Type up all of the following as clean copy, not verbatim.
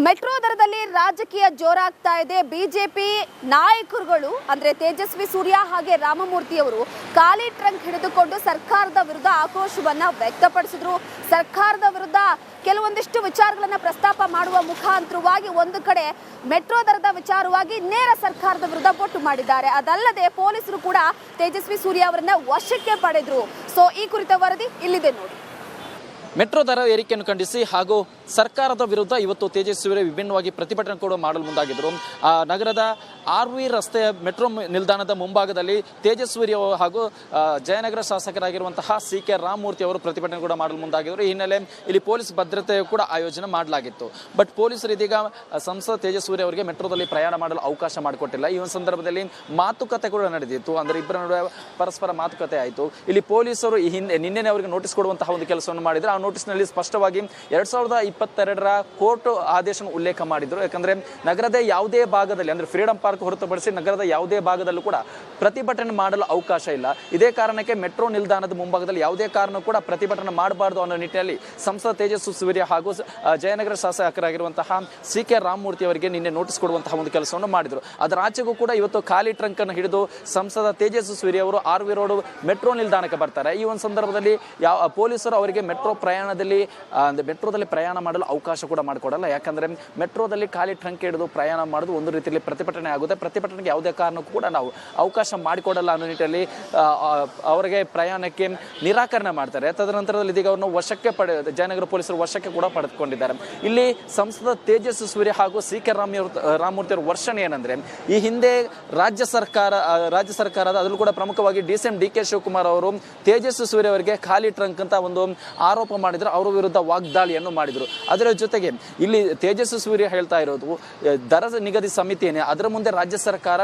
Metro ದರದಲ್ಲಿ ರಾಜಕೀಯ ಜೋರಾಗ್ತಾ ಇದೆ. ಬಿಜೆಪಿ ನಾಯಕರುಗಳು ಅಂದ್ರೆ ತೇಜಸ್ವಿ ಸೂರ್ಯ ಹಾಗೆ ರಾಮಮೂರ್ತಿ ಅವರು ಖಾಲಿ ಟ್ರಂಕ್ ಹಿಡಿದುಕೊಂಡು ಸರ್ಕಾರದ ವಿರುದ್ಧ ಆಕ್ರೋಶವನ್ನ ವ್ಯಕ್ತಪಡಿಸಿದ್ರು. ಸರ್ಕಾರದ ವಿರುದ್ಧ ಕೆಲವೊಂದಿಷ್ಟು ವಿಚಾರಗಳನ್ನ ಪ್ರಸ್ತಾಪ ಮಾಡುವ ಮುಖಾಂತರವಾಗಿ ಒಂದು ಕಡೆ ಮೆಟ್ರೋ ದರದ ವಿಚಾರವಾಗಿ ನೇರ ಸರ್ಕಾರದ ವಿರುದ್ಧ ಬೊಟ್ಟು ಮಾಡಿದ್ದಾರೆ. ಅದಲ್ಲದೆ ಪೊಲೀಸರು ಕೂಡ ತೇಜಸ್ವಿ ಸೂರ್ಯ ಅವರನ್ನ ವಶಕ್ಕೆ ಪಡೆದ್ರು. ಸೊ ಈ ಕುರಿತ ವರದಿ ಇಲ್ಲಿದೆ ನೋಡಿ. ಮೆಟ್ರೋ ದರ ಏರಿಕೆಯನ್ನು ಖಂಡಿಸಿ ಹಾಗೂ ಸರ್ಕಾರದ ವಿರುದ್ಧ ಇವತ್ತು ತೇಜಸ್ವಿ ವಿಭಿನ್ನವಾಗಿ ಪ್ರತಿಭಟನೆ ಕೂಡ ಮಾಡಲು ಮುಂದಾಗಿದ್ದರು. ನಗರದ RV ರಸ್ತೆಯ ಮೆಟ್ರೋ ನಿಲ್ದಾಣದ ಮುಂಭಾಗದಲ್ಲಿ ತೇಜಸ್ವಿ ಹಾಗೂ ಜಯನಗರ ಶಾಸಕರಾಗಿರುವಂತಹ CK ರಾಮಮೂರ್ತಿ ಅವರು ಪ್ರತಿಭಟನೆ ಕೂಡ ಮಾಡಲು ಮುಂದಾಗಿದ್ದರು. ಈ ಹಿನ್ನೆಲೆ ಇಲ್ಲಿ ಪೊಲೀಸ್ ಭದ್ರತೆ ಕೂಡ ಆಯೋಜನೆ ಮಾಡಲಾಗಿತ್ತು. ಬಟ್ ಪೊಲೀಸರು ಇದೀಗ ಸಂಸದ ತೇಜಸ್ವಿ ಅವರಿಗೆ ಮೆಟ್ರೋದಲ್ಲಿ ಪ್ರಯಾಣ ಮಾಡಲು ಅವಕಾಶ ಮಾಡಿಕೊಟ್ಟಿಲ್ಲ. ಈ ಒಂದು ಸಂದರ್ಭದಲ್ಲಿ ಮಾತುಕತೆ ಕೂಡ ನಡೆದಿತ್ತು. ಅಂದರೆ ಇಬ್ಬರ ನಡುವೆ ಪರಸ್ಪರ ಮಾತುಕತೆ ಆಯಿತು. ಇಲ್ಲಿ ಪೊಲೀಸರು ನಿನ್ನೆ ಅವರಿಗೆ ನೋಟಿಸ್ ಕೊಡುವಂತಹ ಒಂದು ಕೆಲಸವನ್ನು ಮಾಡಿದ್ರು. ಆ ನೋಟಿಸ್ನಲ್ಲಿ ಸ್ಪಷ್ಟವಾಗಿ 2022ರ ಕೋರ್ಟ್ ಆದೇಶ ಉಲ್ಲೇಖ ಮಾಡಿದ್ರು. ಯಾಕಂದ್ರೆ ನಗರದ ಯಾವುದೇ ಭಾಗದಲ್ಲಿ ಅಂದ್ರೆ ಫ್ರೀಡಂ ಪಾರ್ಕ್ ಹೊರತುಪಡಿಸಿ ನಗರದ ಯಾವುದೇ ಭಾಗದಲ್ಲೂ ಕೂಡ ಪ್ರತಿಭಟನೆ ಮಾಡಲು ಅವಕಾಶ ಇಲ್ಲ. ಇದೇ ಕಾರಣಕ್ಕೆ ಮೆಟ್ರೋ ನಿಲ್ದಾಣದ ಮುಂಭಾಗದಲ್ಲಿ ಯಾವುದೇ ಕಾರಣ ಕೂಡ ಪ್ರತಿಭಟನೆ ಮಾಡಬಾರದು ಅನ್ನೋ ನಿಟ್ಟಿನಲ್ಲಿ ಸಂಸದ ತೇಜಸ್ವಿ ಸೂರ್ಯ ಹಾಗೂ ಜಯನಗರ ಶಾಸಕರಾಗಿರುವಂತಹ CK ರಾಮಮೂರ್ತಿ ಅವರಿಗೆ ನಿನ್ನೆ ನೋಟಿಸ್ ಕೊಡುವಂತಹ ಒಂದು ಕೆಲಸವನ್ನು ಮಾಡಿದ್ರು. ಅದರ ಆಚೆಗೂ ಕೂಡ ಇವತ್ತು ಖಾಲಿ ಟ್ರಂಕ್ ಅನ್ನು ಹಿಡಿದು ಸಂಸದ ತೇಜಸ್ವಿ ಸೂರ್ಯ ಅವರು RV ರೋಡ್ ಮೆಟ್ರೋ ನಿಲ್ದಾಣಕ್ಕೆ ಬರ್ತಾರೆ. ಈ ಒಂದು ಸಂದರ್ಭದಲ್ಲಿ ಪೊಲೀಸರು ಅವರಿಗೆ ಮೆಟ್ರೋದಲ್ಲಿ ಪ್ರಯಾಣ ಮಾಡಲು ಅವಕಾಶ ಕೂಡ ಮಾಡಿಕೊಡಲ್ಲ. ಯಾಕಂದ್ರೆ ಮೆಟ್ರೋದಲ್ಲಿ ಖಾಲಿ ಟ್ರಂಕ್ ಹಿಡಿದು ಪ್ರಯಾಣ ಮಾಡೋದು ಒಂದು ರೀತಿಯಲ್ಲಿ ಪ್ರತಿಭಟನೆ ಆಗುತ್ತೆ. ಪ್ರತಿಭಟನೆಗೆ ಯಾವುದೇ ಕಾರಣಕ್ಕೂ ಕೂಡ ನಾವು ಅವಕಾಶ ಮಾಡಿಕೊಡಲ್ಲ ಅನ್ನೋ ನಿಟ್ಟಿನಲ್ಲಿ ಅವರಿಗೆ ಪ್ರಯಾಣಕ್ಕೆ ನಿರಾಕರಣೆ ಮಾಡ್ತಾರೆ. ತದನಂತರದಲ್ಲಿ ಇದೀಗ ಅವರನ್ನು ವಶಕ್ಕೆ ಜಯನಗರ ಪೊಲೀಸರು ವಶಕ್ಕೆ ಕೂಡ ಪಡೆದುಕೊಂಡಿದ್ದಾರೆ. ಇಲ್ಲಿ ಸಂಸದ ತೇಜಸ್ವಿ ಸೂರ್ಯ ಹಾಗೂ CK ರಾಮಮೂರ್ತಿ ಅವರ ವರ್ಷಣೆ ಏನಂದ್ರೆ, ಈ ಹಿಂದೆ ರಾಜ್ಯ ಸರ್ಕಾರದ ಅದರಲ್ಲೂ ಕೂಡ ಪ್ರಮುಖವಾಗಿ DCM DK ಶಿವಕುಮಾರ್ ಅವರು ತೇಜಸ್ವಿ ಸೂರ್ಯ ಅವರಿಗೆ ಖಾಲಿ ಟ್ರಂಕ್ ಅಂತ ಒಂದು ಆರೋಪ ಮಾಡಿದ್ರು. ಅವರ ವಿರುದ್ಧ ವಾಗ್ದಾಳಿಯನ್ನು ಮಾಡಿದ್ರು. ಅದರ ಜೊತೆಗೆ ಇಲ್ಲಿ ತೇಜಸ್ವಿ ಸೂರ್ಯ ಹೇಳ್ತಾ ಇರೋದು ದರ ನಿಗದಿ ಸಮಿತಿ ಏನೇ ಅದರ ಮುಂದೆ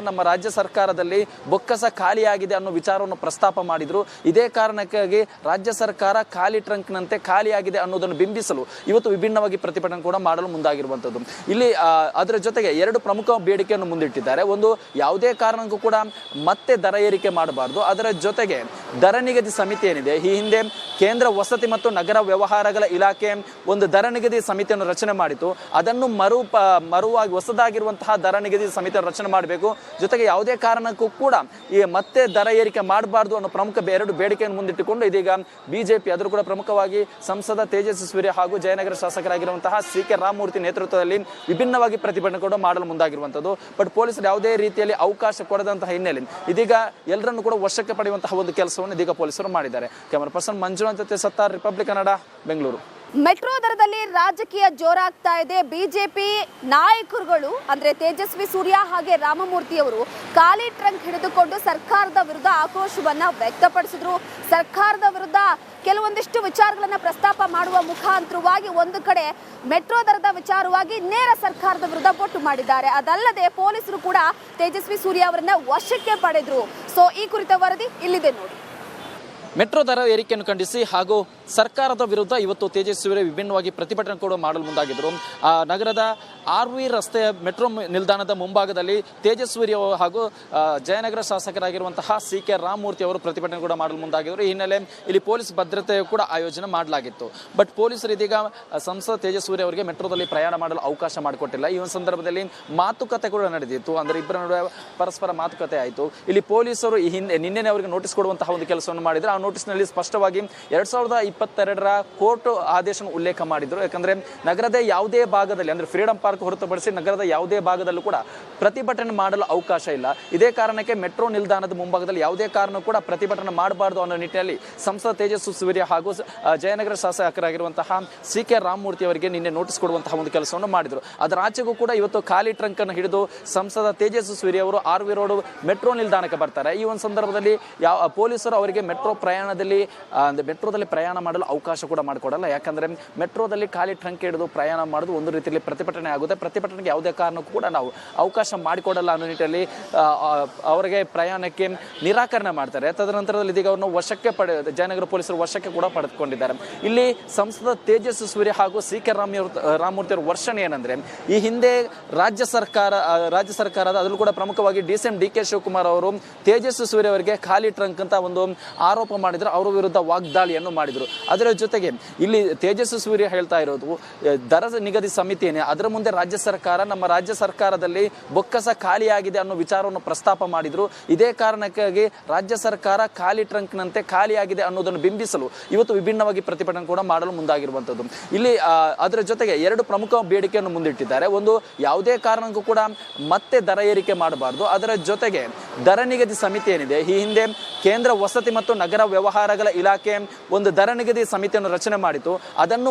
ನಮ್ಮ ರಾಜ್ಯ ಸರ್ಕಾರದಲ್ಲಿ ಬೊಕ್ಕಸ ಖಾಲಿಯಾಗಿದೆ ಅನ್ನೋ ವಿಚಾರವನ್ನು ಪ್ರಸ್ತಾಪ ಮಾಡಿದ್ರು. ಇದೇ ಕಾರಣಕ್ಕಾಗಿ ರಾಜ್ಯ ಸರ್ಕಾರ ಖಾಲಿ ಟ್ರಂಕ್ನಂತೆ ಖಾಲಿಯಾಗಿದೆ ಅನ್ನೋದನ್ನು ಬಿಂಬಿಸಲು ಇವತ್ತು ವಿಭಿನ್ನವಾಗಿ ಪ್ರತಿಭಟನೆ ಕೂಡ ಮಾಡಲು ಮುಂದಾಗಿರುವಂಥದ್ದು. ಇಲ್ಲಿ ಅದರ ಜೊತೆಗೆ ಎರಡು ಪ್ರಮುಖ ಬೇಡಿಕೆಯನ್ನು ಮುಂದಿಟ್ಟಿದ್ದಾರೆ. ಒಂದು, ಯಾವುದೇ ಕಾರಣಕ್ಕೂ ಕೂಡ ಮತ್ತೆ ದರ ಏರಿಕೆ ಮಾಡಬಾರದು. ಅದರ ಜೊತೆಗೆ ದರ ನಿಗದಿ ಸಮಿತಿ ಏನಿದೆ, ಈ ಹಿಂದೆ ಕೇಂದ್ರ ವಸತಿ ಮತ್ತು ನಗರ ವ್ಯವಹಾರಗಳ ಇಲಾಖೆ ಒಂದು ದರ ನಿಗದಿ ಸಮಿತಿಯನ್ನು ರಚನೆ ಮಾಡಿತು. ಅದನ್ನು ಮರುವಾಗಿ ಹೊಸದಾಗಿರುವಂತಹ ದರ ನಿಗದಿ ಸಮಿತಿಯನ್ನು ರಚನೆ ಮಾಡಬೇಕು. ಜೊತೆಗೆ ಯಾವುದೇ ಕಾರಣಕ್ಕೂ ಕೂಡ ಈ ಮತ್ತೆ ದರ ಏರಿಕೆ ಮಾಡಬಾರದು ಅನ್ನೋ ಪ್ರಮುಖ ಎರಡು ಬೇಡಿಕೆಯನ್ನು ಮುಂದಿಟ್ಟುಕೊಂಡು ಇದೀಗ ಬಿಜೆಪಿ ಅದರ ಕೂಡ ಪ್ರಮುಖವಾಗಿ ಸಂಸದ ತೇಜಸ್ವಿ ಸೂರ್ಯ ಹಾಗೂ ಜಯನಗರ ಶಾಸಕರಾಗಿರುವಂತಹ CK ರಾಮಮೂರ್ತಿ ನೇತೃತ್ವದಲ್ಲಿ ವಿಭಿನ್ನವಾಗಿ ಪ್ರತಿಭಟನೆ ಕೂಡ ಮಾಡಲು ಮುಂದಾಗಿರುವಂಥದ್ದು. ಬಟ್ ಪೊಲೀಸರು ಯಾವುದೇ ರೀತಿಯಲ್ಲಿ ಅವಕಾಶ ಕೊಡದಂತಹ ಹಿನ್ನೆಲೆ ಇದೀಗ ಎಲ್ಲರನ್ನು ಕೂಡ ವಶಕ್ಕೆ ಪಡೆಯುವಂತಹ ಒಂದು ಕೆಲಸವನ್ನು ಇದೀಗ ಪೊಲೀಸರು ಮಾಡಿದ್ದಾರೆ. ಕ್ಯಾಮರಾ ಪರ್ಸನ್ ಮಂಜುನಾಥ್ ಜೊತೆ ಸತ್ತಾರ್, ರಿಪಬ್ಲಿಕ್ ಕನ್ನಡ, ಬೆಂಗಳೂರು. ಮೆಟ್ರೋ ದರದಲ್ಲಿ ರಾಜಕೀಯ ಜೋರಾಗ್ತಾ ಇದೆ. ಬಿಜೆಪಿ ನಾಯಕರುಗಳು ಅಂದ್ರೆ ತೇಜಸ್ವಿ ಸೂರ್ಯ ಹಾಗೆ ರಾಮಮೂರ್ತಿ ಅವರು ಖಾಲಿ ಟ್ರಂಕ್ ಹಿಡಿದುಕೊಂಡು ಸರ್ಕಾರದ ವಿರುದ್ಧ ಆಕ್ರೋಶವನ್ನ ವ್ಯಕ್ತಪಡಿಸಿದ್ರು. ಸರ್ಕಾರದ ವಿರುದ್ಧ ಕೆಲವೊಂದಿಷ್ಟು ವಿಚಾರಗಳನ್ನ ಪ್ರಸ್ತಾಪ ಮಾಡುವ ಮುಖಾಂತರವಾಗಿ ಒಂದು ಕಡೆ ಮೆಟ್ರೋ ದರದ ವಿಚಾರವಾಗಿ ನೇರ ಸರ್ಕಾರದ ವಿರುದ್ಧ ಬೊಟ್ಟು ಮಾಡಿದ್ದಾರೆ. ಅದಲ್ಲದೆ ಪೊಲೀಸರು ಕೂಡ ತೇಜಸ್ವಿ ಸೂರ್ಯ ಅವರನ್ನ ವಶಕ್ಕೆ ಪಡೆದ್ರು. ಸೊ ಈ ಕುರಿತ ವರದಿ ಇಲ್ಲಿದೆ ನೋಡಿ. ಮೆಟ್ರೋ ದರ ಏರಿಕೆಯನ್ನು ಖಂಡಿಸಿ ಹಾಗೂ ಸರ್ಕಾರದ ವಿರುದ್ಧ ಇವತ್ತು ತೇಜಸ್ವಿ ವಿಭಿನ್ನವಾಗಿ ಪ್ರತಿಭಟನೆ ಕೂಡ ಮಾಡಲು ಮುಂದಾಗಿದ್ದರು. ನಗರದ RV ರಸ್ತೆಯ ಮೆಟ್ರೋ ನಿಲ್ದಾಣದ ಮುಂಭಾಗದಲ್ಲಿ ತೇಜಸ್ವಿ ಹಾಗೂ ಜಯನಗರ ಶಾಸಕರಾಗಿರುವಂತಹ CK ರಾಮಮೂರ್ತಿ ಅವರು ಪ್ರತಿಭಟನೆ ಕೂಡ ಮಾಡಲು ಮುಂದಾಗಿದ್ದರು. ಈ ಹಿನ್ನೆಲೆ ಇಲ್ಲಿ ಪೊಲೀಸ್ ಭದ್ರತೆ ಕೂಡ ಆಯೋಜನೆ ಮಾಡಲಾಗಿತ್ತು. ಬಟ್ ಪೊಲೀಸರು ಇದೀಗ ಸಂಸದ ತೇಜಸ್ವಿ ಅವರಿಗೆ ಮೆಟ್ರೋದಲ್ಲಿ ಪ್ರಯಾಣ ಮಾಡಲು ಅವಕಾಶ ಮಾಡಿಕೊಟ್ಟಿಲ್ಲ. ಈ ಒಂದು ಸಂದರ್ಭದಲ್ಲಿ ಮಾತುಕತೆ ಕೂಡ ನಡೆದಿತ್ತು. ಅಂದರೆ ಇಬ್ಬರ ನಡುವೆ ಪರಸ್ಪರ ಮಾತುಕತೆ ಆಯಿತು. ಇಲ್ಲಿ ಪೊಲೀಸರು ನಿನ್ನೆ ಅವರಿಗೆ ನೋಟಿಸ್ ಕೊಡುವಂತಹ ಒಂದು ಕೆಲಸವನ್ನು ಮಾಡಿದ್ರು. ಆ ನೋಟಿಸ್ನಲ್ಲಿ ಸ್ಪಷ್ಟವಾಗಿ 2022ರ ಕೋರ್ಟ್ ಆದೇಶ ಉಲ್ಲೇಖ ಮಾಡಿದ್ರು. ಯಾಕಂದ್ರೆ ನಗರದ ಯಾವುದೇ ಭಾಗದಲ್ಲಿ ಅಂದ್ರೆ ಫ್ರೀಡಂ ಪಾರ್ಕ್ ಹೊರತುಪಡಿಸಿ ನಗರದ ಯಾವುದೇ ಭಾಗದಲ್ಲೂ ಕೂಡ ಪ್ರತಿಭಟನೆ ಮಾಡಲು ಅವಕಾಶ ಇಲ್ಲ. ಇದೇ ಕಾರಣಕ್ಕೆ ಮೆಟ್ರೋ ನಿಲ್ದಾಣದ ಮುಂಭಾಗದಲ್ಲಿ ಯಾವುದೇ ಕಾರಣ ಕೂಡ ಪ್ರತಿಭಟನೆ ಮಾಡಬಾರದು ಅನ್ನೋ ನಿಟ್ಟಿನಲ್ಲಿ ಸಂಸದ ತೇಜಸ್ವಿ ಸೂರ್ಯ ಹಾಗೂ ಜಯನಗರ ಶಾಸಕರಾಗಿರುವಂತಹ CK ರಾಮಮೂರ್ತಿ ಅವರಿಗೆ ನಿನ್ನೆ ನೋಟಿಸ್ ಕೊಡುವಂತಹ ಒಂದು ಕೆಲಸವನ್ನು ಮಾಡಿದ್ರು. ಅದರ ಆಚೆಗೂ ಕೂಡ ಇವತ್ತು ಖಾಲಿ ಟ್ರಂಕ್ ಅನ್ನು ಹಿಡಿದು ಸಂಸದ ತೇಜಸ್ವಿ ಸೂರ್ಯ ಅವರು RV ರೋಡ್ ಮೆಟ್ರೋ ನಿಲ್ದಾಣಕ್ಕೆ ಬರ್ತಾರೆ. ಈ ಒಂದು ಸಂದರ್ಭದಲ್ಲಿ ಪೊಲೀಸರು ಅವರಿಗೆ ಮೆಟ್ರೋದಲ್ಲಿ ಪ್ರಯಾಣ ಮಾಡಲು ಅವಕಾಶ ಕೂಡ ಮಾಡಿಕೊಡಲ್ಲ. ಯಾಕಂದ್ರೆ ಮೆಟ್ರೋದಲ್ಲಿ ಖಾಲಿ ಟ್ರಂಕ್ ಹಿಡಿದು ಪ್ರಯಾಣ ಮಾಡೋದು ಒಂದು ರೀತಿಯಲ್ಲಿ ಪ್ರತಿಭಟನೆ ಆಗುತ್ತೆ. ಪ್ರತಿಭಟನೆಗೆ ಯಾವುದೇ ಕಾರಣಕ್ಕೂ ಕೂಡ ನಾವು ಅವಕಾಶ ಮಾಡಿಕೊಡಲ್ಲ ಅನ್ನೋ ನಿಟ್ಟಿನಲ್ಲಿ ಅವರಿಗೆ ಪ್ರಯಾಣಕ್ಕೆ ನಿರಾಕರಣೆ ಮಾಡ್ತಾರೆ. ತದನಂತರದಲ್ಲಿ ಇದೀಗ ಅವರನ್ನು ಜಯನಗರ ಪೊಲೀಸರು ವಶಕ್ಕೆ ಕೂಡ ಪಡೆದುಕೊಂಡಿದ್ದಾರೆ. ಇಲ್ಲಿ ಸಂಸದ ತೇಜಸ್ವಿ ಸೂರ್ಯ ಹಾಗೂ CK ರಾಮಮೂರ್ತಿ ಅವರ ವರ್ಷಣೆ ಏನಂದ್ರೆ, ಈ ಹಿಂದೆ ರಾಜ್ಯ ಸರ್ಕಾರದ ಅದರಲ್ಲೂ ಕೂಡ ಪ್ರಮುಖವಾಗಿ DCM DK ಶಿವಕುಮಾರ್ ಅವರು ತೇಜಸ್ವಿ ಸೂರ್ಯ ಅವರಿಗೆ ಖಾಲಿ ಟ್ರಂಕ್ ಅಂತ ಒಂದು ಆರೋಪ ಮಾಡಿದ್ರು. ಅವರ ವಿರುದ್ಧ ವಾಗ್ದಾಳಿಯನ್ನು ಮಾಡಿದ್ರು. ಅದರ ಜೊತೆಗೆ ಇಲ್ಲಿ ತೇಜಸ್ವಿ ಸೂರ್ಯ ಹೇಳ್ತಾ ಇರೋದು ದರ ನಿಗದಿ ಸಮಿತಿ ಏನೇ ಅದರ ಮುಂದೆ ರಾಜ್ಯ ಸರ್ಕಾರ ನಮ್ಮ ರಾಜ್ಯ ಸರ್ಕಾರದಲ್ಲಿ ಬೊಕ್ಕಸ ಖಾಲಿಯಾಗಿದೆ ಅನ್ನೋ ವಿಚಾರವನ್ನು ಪ್ರಸ್ತಾಪ ಮಾಡಿದ್ರು. ಇದೇ ಕಾರಣಕ್ಕಾಗಿ ರಾಜ್ಯ ಸರ್ಕಾರ ಖಾಲಿ ಟ್ರಂಕ್ನಂತೆ ಖಾಲಿಯಾಗಿದೆ ಅನ್ನೋದನ್ನು ಬಿಂಬಿಸಲು ಇವತ್ತು ವಿಭಿನ್ನವಾಗಿ ಪ್ರತಿಭಟನೆ ಕೂಡ ಮಾಡಲು ಮುಂದಾಗಿರುವಂಥದ್ದು. ಇಲ್ಲಿ ಅದರ ಜೊತೆಗೆ ಎರಡು ಪ್ರಮುಖ ಬೇಡಿಕೆಯನ್ನು ಮುಂದಿಟ್ಟಿದ್ದಾರೆ. ಒಂದು, ಯಾವುದೇ ಕಾರಣಕ್ಕೂ ಕೂಡ ಮತ್ತೆ ದರ ಏರಿಕೆ ಮಾಡಬಾರ್ದು. ಅದರ ಜೊತೆಗೆ ದರ ನಿಗದಿ ಸಮಿತಿ ಏನಿದೆ, ಈ ಹಿಂದೆ ಕೇಂದ್ರ ವಸತಿ ಮತ್ತು ನಗರ ವ್ಯವಹಾರಗಳ ಇಲಾಖೆ ಒಂದು ದರ ನಿಗದಿ ಸಮಿತಿಯನ್ನು ರಚನೆ ಮಾಡಿತು. ಅದನ್ನು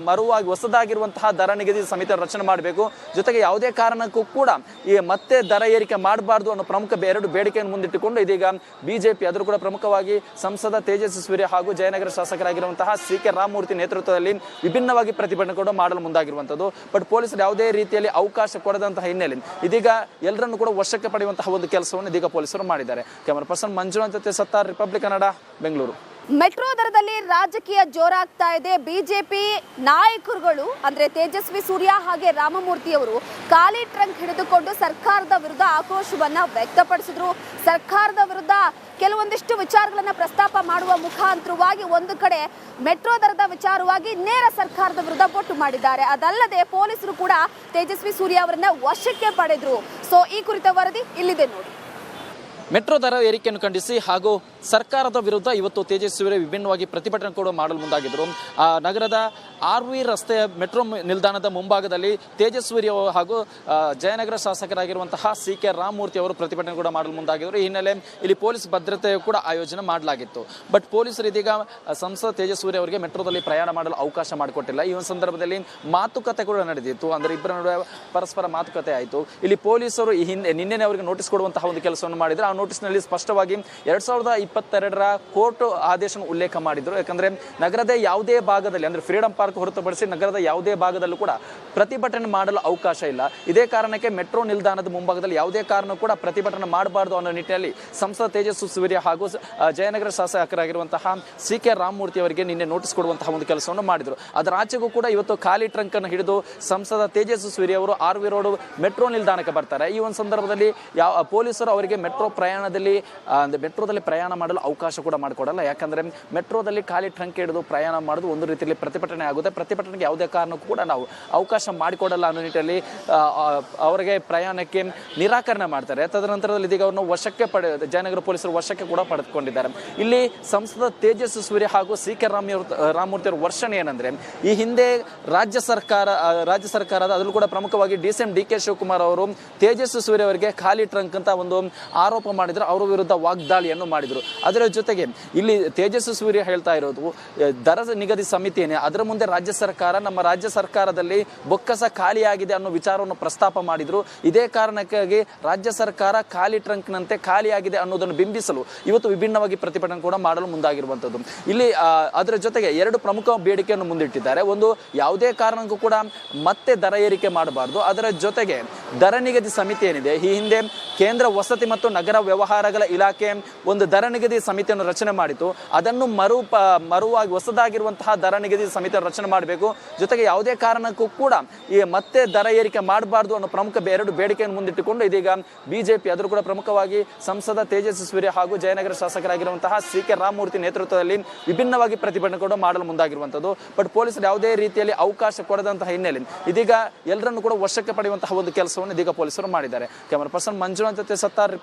ಮರುವಾಗಿ ಹೊಸದಾಗಿರುವಂತಹ ದರ ನಿಗದಿ ಸಮಿತಿಯನ್ನು ರಚನೆ ಮಾಡಬೇಕು. ಜೊತೆಗೆ ಯಾವುದೇ ಕಾರಣಕ್ಕೂ ಕೂಡ ಈ ಮತ್ತೆ ದರ ಏರಿಕೆ ಮಾಡಬಾರ್ದು ಅನ್ನೋ ಪ್ರಮುಖ ಎರಡು ಬೇಡಿಕೆಯನ್ನು ಮುಂದಿಟ್ಟುಕೊಂಡು ಇದೀಗ ಬಿಜೆಪಿ ಅದರ ಕೂಡ ಪ್ರಮುಖವಾಗಿ ಸಂಸದ ತೇಜಸ್ವಿ ಸೂರ್ಯ ಹಾಗೂ ಜಯನಗರ ಶಾಸಕರಾಗಿರುವಂತಹ ಸಿ.ಕೆ. ರಾಮಮೂರ್ತಿ ನೇತೃತ್ವದಲ್ಲಿ ವಿಭಿನ್ನವಾಗಿ ಪ್ರತಿಭಟನೆ ಕೂಡ ಮಾಡಲು ಮುಂದಾಗಿರುವಂಥದ್ದು. ಬಟ್ ಪೊಲೀಸರು ಯಾವುದೇ ರೀತಿಯಲ್ಲಿ ಅವಕಾಶ ಕೊಡದಂತಹ ಹಿನ್ನೆಲೆ ಇದೀಗ ಎಲ್ಲರನ್ನು ಕೂಡ ವಶಕ್ಕೆ ಪಡೆಯುವಂತಹ ಒಂದು ಕೆಲಸವನ್ನು ಇದೀಗ ಪೊಲೀಸರು ಮಾಡಿದ್ದಾರೆ. ಕ್ಯಾಮರಾ ಪರ್ಸನ್ ಮಂಜುನಾಥ್ ಜೊತೆ ಸತ್ತಾರ್, ರಿಪಬ್ಲಿಕ್ ಕನ್ನಡ, ಬೆಂಗಳೂರು. ಮೆಟ್ರೋ ದರದಲ್ಲಿ ರಾಜಕೀಯ ಜೋರಾಗ್ತಾ ಇದೆ. ಬಿಜೆಪಿ ನಾಯಕರುಗಳು ಅಂದ್ರೆ ತೇಜಸ್ವಿ ಸೂರ್ಯ ಹಾಗೆ ರಾಮಮೂರ್ತಿ ಅವರು ಖಾಲಿ ಟ್ರಂಕ್ ಹಿಡಿದುಕೊಂಡು ಸರ್ಕಾರದ ವಿರುದ್ಧ ಆಕ್ರೋಶವನ್ನ ವ್ಯಕ್ತಪಡಿಸಿದ್ರು. ಸರ್ಕಾರದ ವಿರುದ್ಧ ಕೆಲವೊಂದಿಷ್ಟು ವಿಚಾರಗಳನ್ನ ಪ್ರಸ್ತಾಪ ಮಾಡುವ ಮುಖಾಂತರವಾಗಿ ಒಂದು ಕಡೆ ಮೆಟ್ರೋ ದರದ ವಿಚಾರವಾಗಿ ನೇರ ಸರ್ಕಾರದ ವಿರುದ್ಧ ಬೊಟ್ಟು ಮಾಡಿದ್ದಾರೆ. ಅದಲ್ಲದೆ ಪೊಲೀಸರು ಕೂಡ ತೇಜಸ್ವಿ ಸೂರ್ಯ ಅವರನ್ನ ವಶಕ್ಕೆ ಪಡೆದ್ರು. ಸೊ ಈ ಕುರಿತ ವರದಿ ಇಲ್ಲಿದೆ ನೋಡಿ. ಮೆಟ್ರೋ ದರ ಏರಿಕೆಯನ್ನು ಖಂಡಿಸಿ ಹಾಗೂ ಸರ್ಕಾರದ ವಿರುದ್ಧ ಇವತ್ತು ತೇಜಸ್ವಿ ವಿಭಿನ್ನವಾಗಿ ಪ್ರತಿಭಟನೆ ಕೂಡ ಮಾಡಲು ಮುಂದಾಗಿದ್ದರು. ನಗರದ RV ರಸ್ತೆಯ ಮೆಟ್ರೋ ನಿಲ್ದಾಣದ ಮುಂಭಾಗದಲ್ಲಿ ತೇಜಸ್ವಿ ಹಾಗೂ ಜಯನಗರ ಶಾಸಕರಾಗಿರುವಂತಹ ಸಿ.ಕೆ. ರಾಮಮೂರ್ತಿ ಅವರು ಪ್ರತಿಭಟನೆ ಕೂಡ ಮಾಡಲು ಮುಂದಾಗಿದ್ದರು. ಈ ಹಿನ್ನೆಲೆ ಇಲ್ಲಿ ಪೊಲೀಸ್ ಭದ್ರತೆ ಕೂಡ ಆಯೋಜನೆ ಮಾಡಲಾಗಿತ್ತು. ಬಟ್ ಪೊಲೀಸರು ಇದೀಗ ಸಂಸದ ತೇಜಸ್ವಿ ಅವರಿಗೆ ಮೆಟ್ರೋದಲ್ಲಿ ಪ್ರಯಾಣ ಮಾಡಲು ಅವಕಾಶ ಮಾಡಿಕೊಟ್ಟಿಲ್ಲ. ಈ ಒಂದು ಸಂದರ್ಭದಲ್ಲಿ ಮಾತುಕತೆ ಕೂಡ ನಡೆದಿತ್ತು. ಅಂದರೆ ಇಬ್ಬರ ನಡುವೆ ಪರಸ್ಪರ ಮಾತುಕತೆ ಆಯಿತು. ಇಲ್ಲಿ ಪೊಲೀಸರು ಈ ನಿನ್ನೆ ಅವರಿಗೆ ನೋಟಿಸ್ ಕೊಡುವಂತಹ ಒಂದು ಕೆಲಸವನ್ನು ಮಾಡಿದ್ರು. ಆ ನೋಟಿಸ್ನಲ್ಲಿ ಸ್ಪಷ್ಟವಾಗಿ 2022 ಕೋರ್ಟ್ ಆದೇಶ ಉಲ್ಲೇಖ ಮಾಡಿದ್ರು. ಯಾಕಂದ್ರೆ ನಗರದ ಯಾವುದೇ ಭಾಗದಲ್ಲಿ ಅಂದ್ರೆ ಫ್ರೀಡಂ ಪಾರ್ಕ್ ಹೊರತುಪಡಿಸಿ ನಗರದ ಯಾವುದೇ ಭಾಗದಲ್ಲೂ ಕೂಡ ಪ್ರತಿಭಟನೆ ಮಾಡಲು ಅವಕಾಶ ಇಲ್ಲ. ಇದೇ ಕಾರಣಕ್ಕೆ ಮೆಟ್ರೋ ನಿಲ್ದಾಣದ ಮುಂಭಾಗದಲ್ಲಿ ಯಾವುದೇ ಕಾರಣ ಕೂಡ ಪ್ರತಿಭಟನೆ ಮಾಡಬಾರದು ಅನ್ನೋ ನಿಟ್ಟಿನಲ್ಲಿ ಸಂಸದ ತೇಜಸ್ವಿ ಸೂರ್ಯ ಹಾಗೂ ಜಯನಗರ ಶಾಸಕರಾಗಿರುವಂತಹ ಸಿ.ಕೆ. ರಾಮಮೂರ್ತಿ ಅವರಿಗೆ ನಿನ್ನೆ ನೋಟಿಸ್ ಕೊಡುವಂತಹ ಒಂದು ಕೆಲಸವನ್ನು ಮಾಡಿದ್ರು. ಅದರ ಆಚೆಗೂ ಕೂಡ ಇವತ್ತು ಖಾಲಿ ಟ್ರಂಕ್ ಅನ್ನು ಹಿಡಿದು ಸಂಸದ ತೇಜಸ್ವಿ ಸೂರ್ಯ ಅವರು RV ರೋಡ್ ಮೆಟ್ರೋ ನಿಲ್ದಾಣಕ್ಕೆ ಬರ್ತಾರೆ. ಈ ಒಂದು ಸಂದರ್ಭದಲ್ಲಿ ಪೊಲೀಸರು ಅವರಿಗೆ ಮೆಟ್ರೋದಲ್ಲಿ ಪ್ರಯಾಣ ಮಾಡಲು ಅವಕಾಶ ಕೂಡ ಮಾಡಿಕೊಡಲ್ಲ. ಯಾಕಂದ್ರೆ ಮೆಟ್ರೋದಲ್ಲಿ ಖಾಲಿ ಟ್ರಂಕ್ ಹಿಡಿದು ಪ್ರಯಾಣ ಮಾಡೋದು ಒಂದು ರೀತಿಯಲ್ಲಿ ಪ್ರತಿಭಟನೆ ಆಗುತ್ತೆ. ಪ್ರತಿಭಟನೆಗೆ ಯಾವುದೇ ಕಾರಣಕ್ಕೂ ಕೂಡ ನಾವು ಅವಕಾಶ ಮಾಡಿಕೊಡಲ್ಲ ಅನ್ನೋ ನಿಟ್ಟಿನಲ್ಲಿ ಅವರಿಗೆ ಪ್ರಯಾಣಕ್ಕೆ ನಿರಾಕರಣೆ ಮಾಡ್ತಾರೆ. ತದನಂತರದಲ್ಲಿ ಇದೀಗ ಅವ್ರನ್ನ ವಶಕ್ಕೆ ಜಯನಗರ ಪೊಲೀಸರು ವಶಕ್ಕೆ ಕೂಡ ಪಡೆದುಕೊಂಡಿದ್ದಾರೆ. ಇಲ್ಲಿ ಸಂಸದ ತೇಜಸ್ವಿ ಸೂರ್ಯ ಹಾಗೂ ಸಿ.ಕೆ. ರಾಮಮೂರ್ತಿ ಅವರ ವರ್ಷಣೆ ಏನಂದ್ರೆ, ಈ ಹಿಂದೆ ರಾಜ್ಯ ಸರ್ಕಾರದ ಅದರಲ್ಲೂ ಕೂಡ ಪ್ರಮುಖವಾಗಿ ಡಿ.ಕೆ. ಶಿವಕುಮಾರ್ ಅವರು ತೇಜಸ್ವಿ ಸೂರ್ಯ ಅವರಿಗೆ ಖಾಲಿ ಟ್ರಂಕ್ ಅಂತ ಒಂದು ಆರೋಪ ಮಾಡಿದ್ರು. ಅವರ ವಿರುದ್ಧ ವಾಗ್ದಾಳಿಯನ್ನು ಮಾಡಿದ್ರು. ಅದರ ಜೊತೆಗೆ ಇಲ್ಲಿ ತೇಜಸ್ವಿ ಸೂರ್ಯ ಹೇಳ್ತಾ ಇರೋದು ದರ ನಿಗದಿ ಸಮಿತಿ ಏನೇ ಅದರ ಮುಂದೆ ರಾಜ್ಯ ಸರ್ಕಾರ ನಮ್ಮ ರಾಜ್ಯ ಸರ್ಕಾರದಲ್ಲಿ ಬೊಕ್ಕಸ ಖಾಲಿಯಾಗಿದೆ ಅನ್ನೋ ವಿಚಾರವನ್ನು ಪ್ರಸ್ತಾಪ ಮಾಡಿದ್ರು. ಇದೇ ಕಾರಣಕ್ಕಾಗಿ ರಾಜ್ಯ ಸರ್ಕಾರ ಖಾಲಿ ಟ್ರಂಕ್ನಂತೆ ಖಾಲಿಯಾಗಿದೆ ಅನ್ನೋದನ್ನು ಬಿಂಬಿಸಲು ಇವತ್ತು ವಿಭಿನ್ನವಾಗಿ ಪ್ರತಿಭಟನೆ ಕೂಡ ಮಾಡಲು ಮುಂದಾಗಿರುವಂಥದ್ದು. ಇಲ್ಲಿ ಅದರ ಜೊತೆಗೆ ಎರಡು ಪ್ರಮುಖ ಬೇಡಿಕೆಯನ್ನು ಮುಂದಿಟ್ಟಿದ್ದಾರೆ. ಒಂದು, ಯಾವುದೇ ಕಾರಣಕ್ಕೂ ಕೂಡ ಮತ್ತೆ ದರ ಏರಿಕೆ ಮಾಡಬಾರ್ದು. ಅದರ ಜೊತೆಗೆ ದರ ನಿಗದಿ ಸಮಿತಿ ಏನಿದೆ, ಈ ಹಿಂದೆ ಕೇಂದ್ರ ವಸತಿ ಮತ್ತು ನಗರ ವ್ಯವಹಾರಗಳ ಇಲಾಖೆ ಒಂದು ದರ ನಿಗದಿ ಸಮಿತಿಯನ್ನು ರಚನೆ ಮಾಡಿತು. ಅದನ್ನು ಮರುವಾಗಿ ಹೊಸದಾಗಿರುವಂತಹ ದರ ನಿಗದಿ ಸಮಿತಿಯನ್ನು ರಚನೆ ಮಾಡಬೇಕು. ಜೊತೆಗೆ ಯಾವುದೇ ಕಾರಣಕ್ಕೂ ಕೂಡ ಈ ಮತ್ತೆ ದರ ಏರಿಕೆ ಮಾಡಬಾರ್ದು ಅನ್ನೋ ಪ್ರಮುಖ ಎರಡು ಬೇಡಿಕೆಯನ್ನು ಮುಂದಿಟ್ಟುಕೊಂಡು ಇದೀಗ ಬಿಜೆಪಿ ಅದರ ಕೂಡ ಪ್ರಮುಖವಾಗಿ ಸಂಸದ ತೇಜಸ್ವಿ ಸೂರ್ಯ ಹಾಗೂ ಜಯನಗರ ಶಾಸಕರಾಗಿರುವಂತಹ ಸಿ.ಕೆ. ರಾಮಮೂರ್ತಿ ನೇತೃತ್ವದಲ್ಲಿ ವಿಭಿನ್ನವಾಗಿ ಪ್ರತಿಭಟನೆ ಕೂಡ ಮಾಡಲು ಮುಂದಾಗಿರುವಂಥದ್ದು. ಬಟ್ ಪೊಲೀಸರು ಯಾವುದೇ ರೀತಿಯಲ್ಲಿ ಅವಕಾಶ ಕೊಡದಂತಹ ಹಿನ್ನೆಲೆ ಇದೀಗ ಎಲ್ಲರನ್ನು ಕೂಡ ವಶಕ್ಕೆ ಪಡೆಯುವಂತಹ ಒಂದು ಕೆಲಸವನ್ನು ಇದೀಗ ಪೊಲೀಸರು ಮಾಡಿದ್ದಾರೆ. ಕ್ಯಾಮರಾ ಪರ್ಸನ್ ಮಂಜುನಾಥ್ ಜೊತೆ ಸತ್ತಾರ್, ರಿಪಬ್ಲಿಕ್